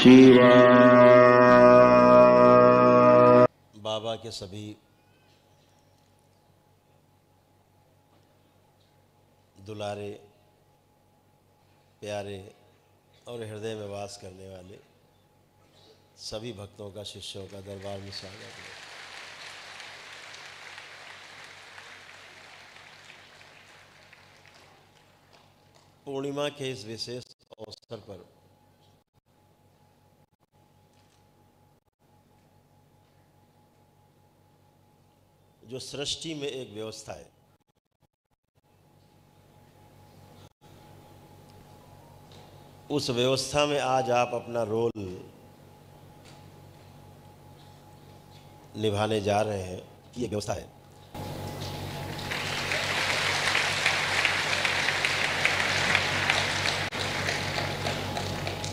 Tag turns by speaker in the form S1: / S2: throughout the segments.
S1: शिवाय।
S2: बाबा के सभी दुलारे, प्यारे और हृदय में वास करने वाले सभी भक्तों का, शिष्यों का दरबार में स्वागत है। पूर्णिमा के इस विशेष अवसर पर जो सृष्टि में एक व्यवस्था है, उस व्यवस्था में आज आप अपना रोल निभाने जा रहे हैं। ये व्यवस्था है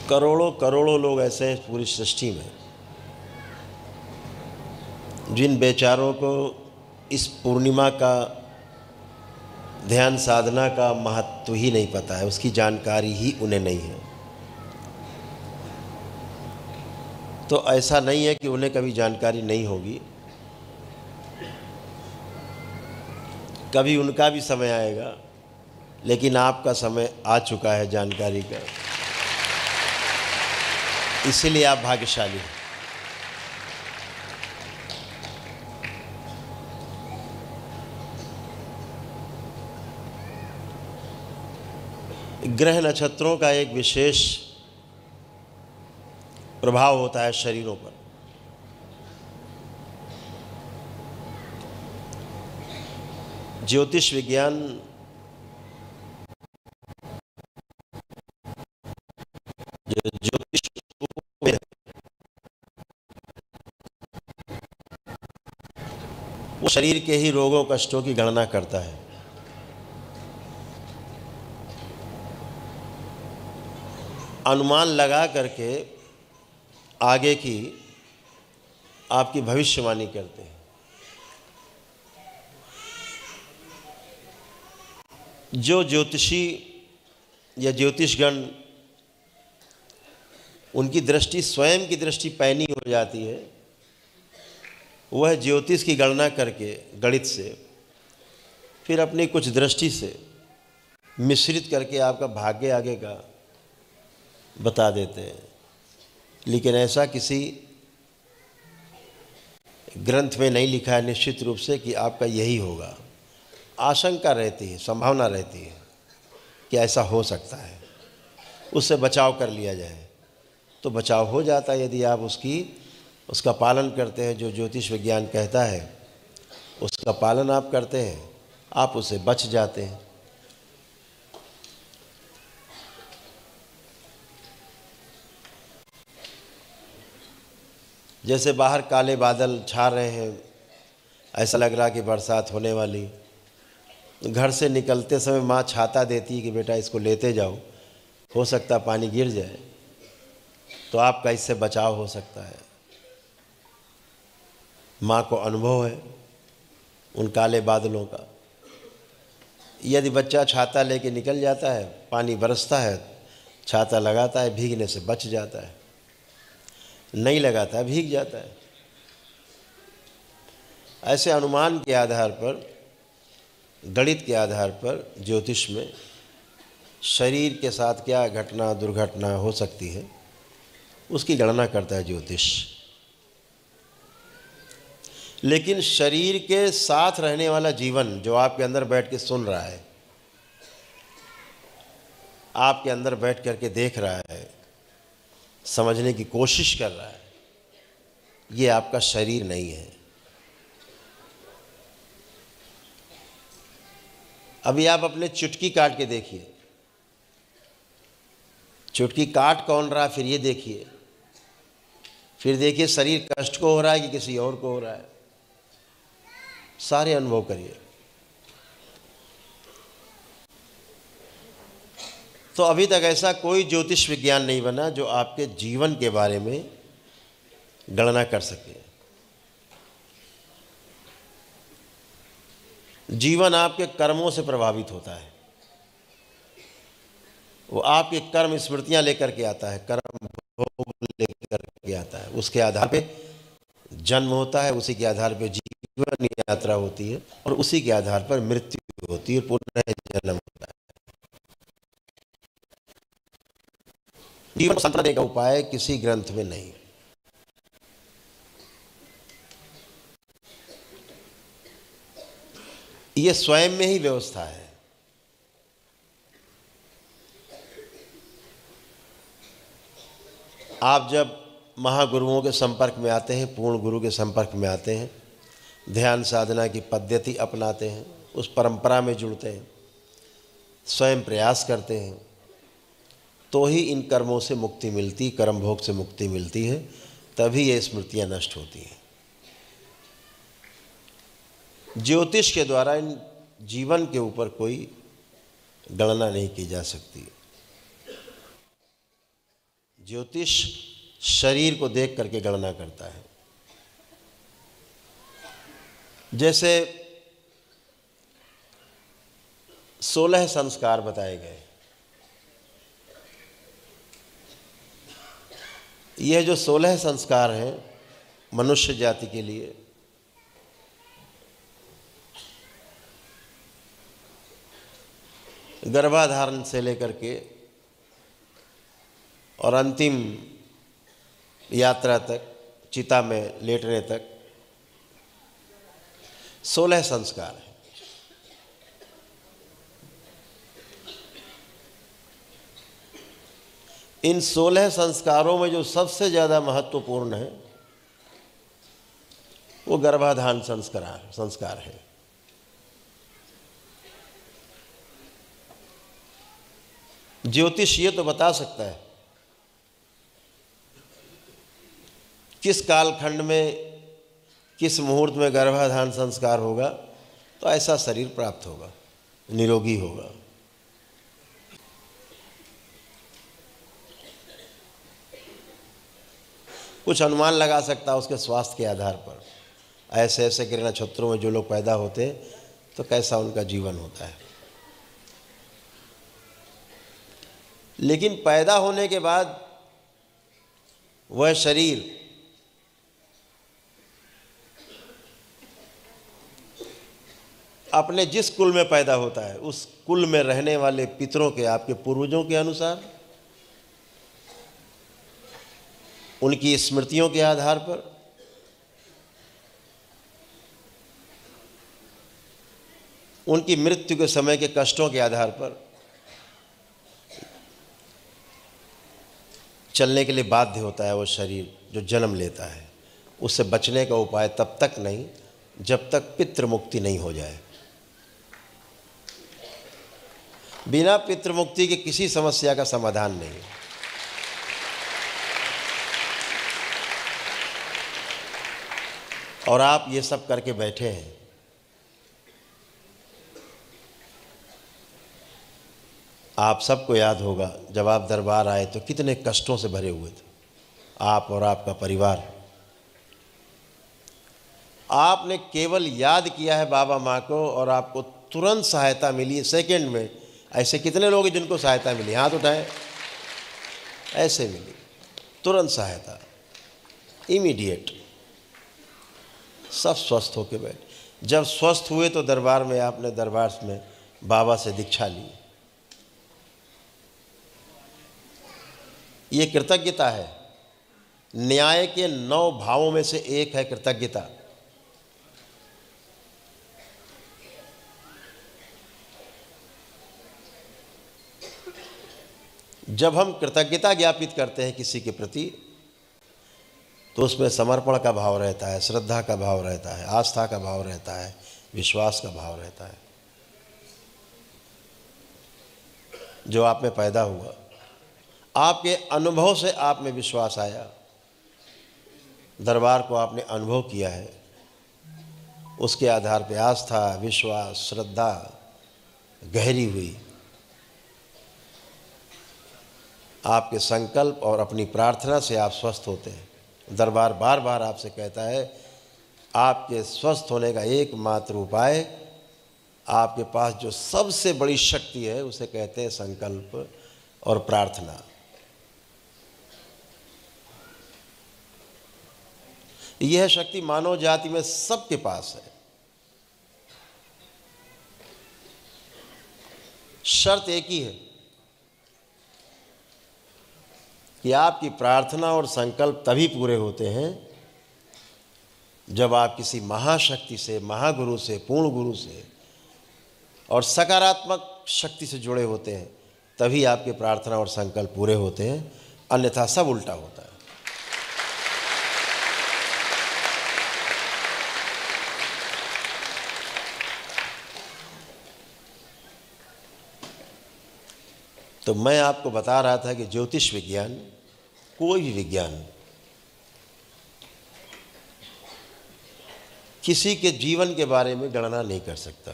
S2: करोड़ों करोड़ों लोग ऐसे हैं पूरी सृष्टि में जिन बेचारों को इस पूर्णिमा का, ध्यान साधना का महत्व ही नहीं पता है, उसकी जानकारी ही उन्हें नहीं है। तो ऐसा नहीं है कि उन्हें कभी जानकारी नहीं होगी, कभी उनका भी समय आएगा, लेकिन आपका समय आ चुका है जानकारी का, इसीलिए आप भाग्यशाली हैं। ग्रह नक्षत्रों का एक विशेष प्रभाव होता है शरीरों पर। ज्योतिष विज्ञान ज्योतिष वो शरीर के ही रोगों कष्टों की गणना करता है। अनुमान लगा करके आगे की आपकी भविष्यवाणी करते हैं। जो ज्योतिषी या ज्योतिषगण, उनकी दृष्टि स्वयं की दृष्टि पैनी हो जाती है, वह ज्योतिष की गणना करके गणित से फिर अपनी कुछ दृष्टि से मिश्रित करके आपका भाग्य आगे का बता देते हैं। लेकिन ऐसा किसी ग्रंथ में नहीं लिखा है निश्चित रूप से कि आपका यही होगा। आशंका रहती है, संभावना रहती है कि ऐसा हो सकता है, उससे बचाव कर लिया जाए तो बचाव हो जाता है। यदि आप उसका पालन करते हैं, जो ज्योतिष विज्ञान कहता है उसका पालन आप करते हैं, आप उससे बच जाते हैं। जैसे बाहर काले बादल छा रहे हैं, ऐसा लग रहा कि बरसात होने वाली, घर से निकलते समय माँ छाता देती है कि बेटा इसको लेते जाओ, हो सकता पानी गिर जाए, तो आपका इससे बचाव हो सकता है। माँ को अनुभव है उन काले बादलों का। यदि बच्चा छाता लेके निकल जाता है, पानी बरसता है, छाता लगाता है, भीगने से बच जाता है, नहीं लगाता है भीग जाता है। ऐसे अनुमान के आधार पर, गणित के आधार पर ज्योतिष में शरीर के साथ क्या घटना दुर्घटना हो सकती है उसकी गणना करता है ज्योतिष। लेकिन शरीर के साथ रहने वाला जीवन जो आपके अंदर बैठ के सुन रहा है, आपके अंदर बैठ करके देख रहा है, समझने की कोशिश कर रहा है, ये आपका शरीर नहीं है। अभी आप अपने चुटकी काट के देखिए, चुटकी काट कौन रहा, फिर ये देखिए, फिर देखिए शरीर कष्ट को हो रहा है कि किसी और को हो रहा है। सारे अनुभव करिए। तो अभी तक ऐसा कोई ज्योतिष विज्ञान नहीं बना जो आपके जीवन के बारे में गणना कर सके। जीवन आपके कर्मों से प्रभावित होता है। वो आपके कर्म स्मृतियां लेकर के आता है, कर्म भोग लेकर के आता है, उसके आधार पे जन्म होता है, उसी के आधार पे जीवन यात्रा होती है और उसी के आधार पर मृत्यु होती है, पुनः जन्म होता है। जीवन संतरने का उपाय किसी ग्रंथ में नहीं। ये स्वयं में ही व्यवस्था है। आप जब महागुरुओं के संपर्क में आते हैं, पूर्ण गुरु के संपर्क में आते हैं, ध्यान साधना की पद्धति अपनाते हैं, उस परंपरा में जुड़ते हैं, स्वयं प्रयास करते हैं, तो ही इन कर्मों से मुक्ति मिलती, कर्म भोग से मुक्ति मिलती है, तभी ये स्मृतियाँ नष्ट होती हैं। ज्योतिष के द्वारा इन जीवन के ऊपर कोई गणना नहीं की जा सकती। ज्योतिष शरीर को देख करके गणना करता है। जैसे 16 संस्कार बताए गए, यह जो 16 संस्कार हैं मनुष्य जाति के लिए, गर्भाधारण से लेकर के और अंतिम यात्रा तक, चिता में लेटने तक 16 संस्कार हैं। इन 16 संस्कारों में जो सबसे ज़्यादा महत्वपूर्ण है वो गर्भाधान संस्कार है। ज्योतिष ये तो बता सकता है किस कालखंड में, किस मुहूर्त में गर्भाधान संस्कार होगा तो ऐसा शरीर प्राप्त होगा, निरोगी होगा। कुछ अनुमान लगा सकता है उसके स्वास्थ्य के आधार पर, ऐसे ऐसे ग्रह नक्षत्रों में जो लोग पैदा होते हैं तो कैसा उनका जीवन होता है। लेकिन पैदा होने के बाद वह शरीर अपने जिस कुल में पैदा होता है उस कुल में रहने वाले पितरों के, आपके पूर्वजों के अनुसार, उनकी स्मृतियों के आधार पर, उनकी मृत्यु के समय के कष्टों के आधार पर चलने के लिए बाध्य होता है वो शरीर जो जन्म लेता है। उससे बचने का उपाय तब तक नहीं जब तक पितृ मुक्ति नहीं हो जाए। बिना पितृ मुक्ति के किसी समस्या का समाधान नहीं। और आप ये सब करके बैठे हैं। आप सबको याद होगा जब आप दरबार आए तो कितने कष्टों से भरे हुए थे आप और आपका परिवार। आपने केवल याद किया है बाबा माँ को और आपको तुरंत सहायता मिली है, सेकंड में। ऐसे कितने लोग हैं जिनको सहायता मिली? हाथ उठाएं। ऐसे मिली तुरंत सहायता, इमीडिएट, सब स्वस्थ होके बैठे। जब स्वस्थ हुए तो दरबार में आपने दरबार में बाबा से दीक्षा ली। ये कृतज्ञता है। न्याय के 9 भावों में से एक है कृतज्ञता। जब हम कृतज्ञता ज्ञापित करते हैं किसी के प्रति तो उसमें समर्पण का भाव रहता है, श्रद्धा का भाव रहता है, आस्था का भाव रहता है, विश्वास का भाव रहता है। जो आप में पैदा हुआ, आपके अनुभव से आप में विश्वास आया, दरबार को आपने अनुभव किया है, उसके आधार पे आस्था, विश्वास, श्रद्धा गहरी हुई। आपके संकल्प और अपनी प्रार्थना से आप स्वस्थ होते हैं। दरबार बार बार आपसे कहता है आपके स्वस्थ होने का एकमात्र उपाय, आपके पास जो सबसे बड़ी शक्ति है उसे कहते हैं संकल्प और प्रार्थना। यह शक्ति मानव जाति में सबके पास है। शर्त एक ही है कि आपकी प्रार्थना और संकल्प तभी पूरे होते हैं जब आप किसी महाशक्ति से, महागुरु से, पूर्ण गुरु से और सकारात्मक शक्ति से जुड़े होते हैं, तभी आपके प्रार्थना और संकल्प पूरे होते हैं, अन्यथा सब उल्टा होता है। तो मैं आपको बता रहा था कि ज्योतिष विज्ञान, कोई भी विज्ञान किसी के जीवन के बारे में गणना नहीं कर सकता।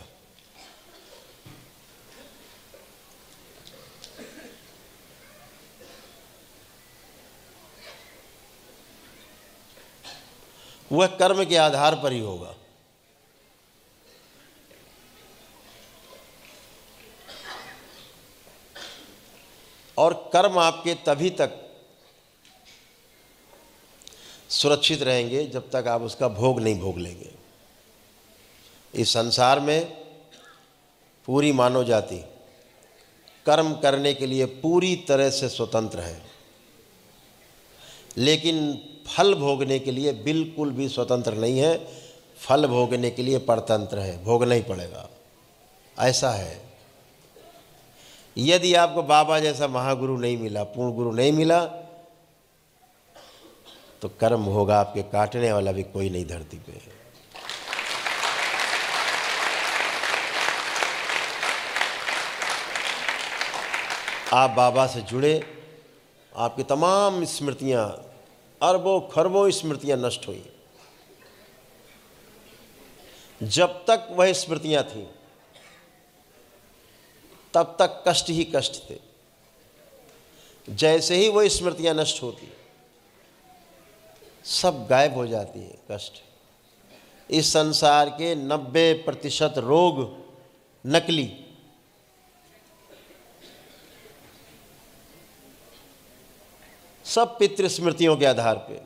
S2: वह कर्म के आधार पर ही होगा। और कर्म आपके तभी तक सुरक्षित रहेंगे जब तक आप उसका भोग नहीं भोग लेंगे। इस संसार में पूरी मानव जाति कर्म करने के लिए पूरी तरह से स्वतंत्र है, लेकिन फल भोगने के लिए बिल्कुल भी स्वतंत्र नहीं है। फल भोगने के लिए परतंत्र है, भोगना ही पड़ेगा। ऐसा है। यदि आपको बाबा जैसा महागुरु नहीं मिला, पूर्ण गुरु नहीं मिला, तो कर्म होगा, आपके काटने वाला भी कोई नहीं धरती पे। आप बाबा से जुड़े, आपकी तमाम स्मृतियां, अरबों खरबों स्मृतियां नष्ट हुई। जब तक वह स्मृतियां थीं तब तक कष्ट ही कष्ट थे। जैसे ही वह स्मृतियां नष्ट होती, सब गायब हो जाती है कष्ट। इस संसार के 90% रोग नकली। सब पितृ स्मृतियों के आधार पे,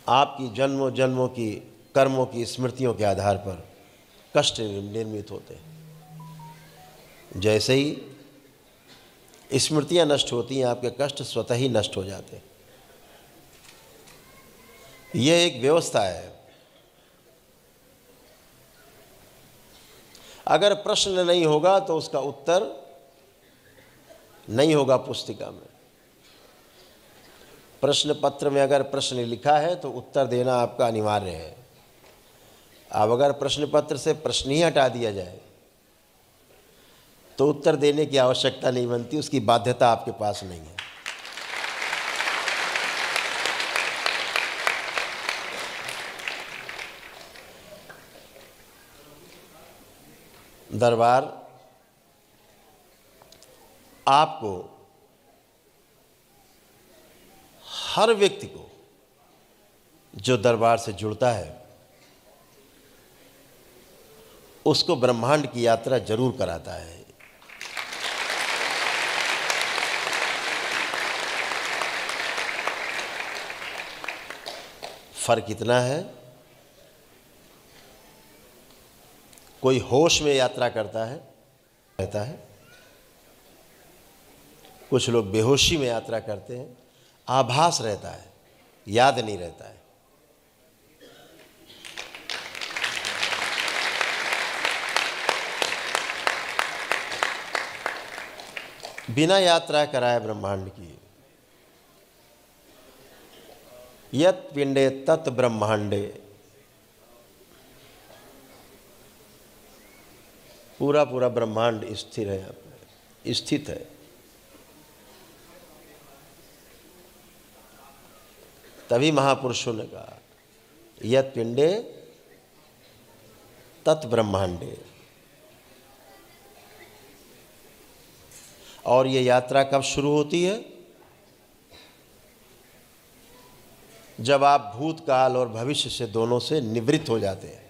S2: आपकी जन्मों जन्मों की कर्मों की स्मृतियों के आधार पर कष्ट निर्मित होते हैं। जैसे ही स्मृतियां नष्ट होती हैं, आपके कष्ट स्वतः ही नष्ट हो जाते हैं। यह एक व्यवस्था है। अगर प्रश्न नहीं होगा तो उसका उत्तर नहीं होगा पुस्तिका में। प्रश्न पत्र में अगर प्रश्न लिखा है तो उत्तर देना आपका अनिवार्य है। अब अगर प्रश्न पत्र से प्रश्न ही हटा दिया जाए तो उत्तर देने की आवश्यकता नहीं बनती, उसकी बाध्यता आपके पास नहीं है। दरबार आपको, हर व्यक्ति को जो दरबार से जुड़ता है उसको ब्रह्मांड की यात्रा जरूर कराता है। फर्क इतना है, कोई होश में यात्रा करता है, रहता है, कुछ लोग बेहोशी में यात्रा करते हैं, आभास रहता है, याद नहीं रहता है। बिना यात्रा कराए ब्रह्मांड की, यत् पिंडे तत् ब्रह्मांडे, पूरा पूरा ब्रह्मांड स्थिर है, स्थित है। तभी महापुरुषों ने कहा यत् पिंडे तत् ब्रह्मांडे। और ये यात्रा कब शुरू होती है? जब आप भूतकाल और भविष्य से दोनों से निवृत्त हो जाते हैं।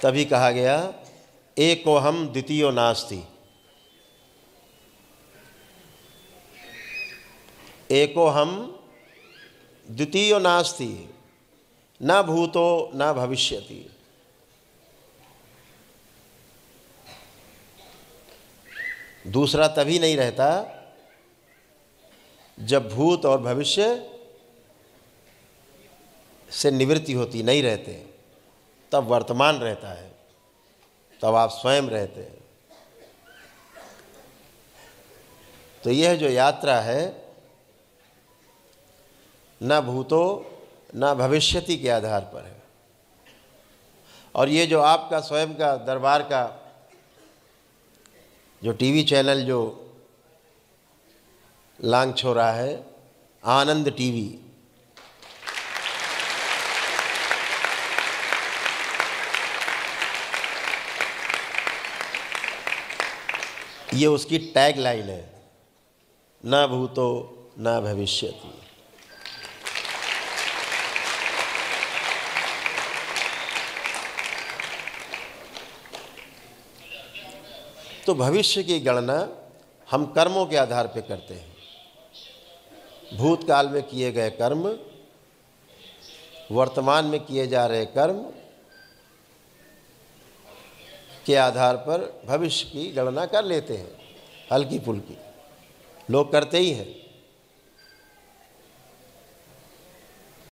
S2: तभी कहा गया एकोहम द्वितीयो नास्ति। एकोहम द्वितीयो नास्ति, न भूतो न भविष्यति। दूसरा तभी नहीं रहता जब भूत और भविष्य से निवृत्ति होती, नहीं रहते, तब वर्तमान रहता है, तब आप स्वयं रहते हैं। तो यह जो यात्रा है न भूतो न भविष्यति के आधार पर है। और ये जो आपका स्वयं का दरबार का जो टीवी चैनल जो लांग छोड़ा है, आनंद टीवी, ये उसकी टैग लाइन है, न भूतो न भविष्यति। तो भविष्य की गणना हम कर्मों के आधार पर करते हैं। भूतकाल में किए गए कर्म, वर्तमान में किए जा रहे कर्म के आधार पर भविष्य की गणना कर लेते हैं। हल्की फुल्की लोग करते ही हैं।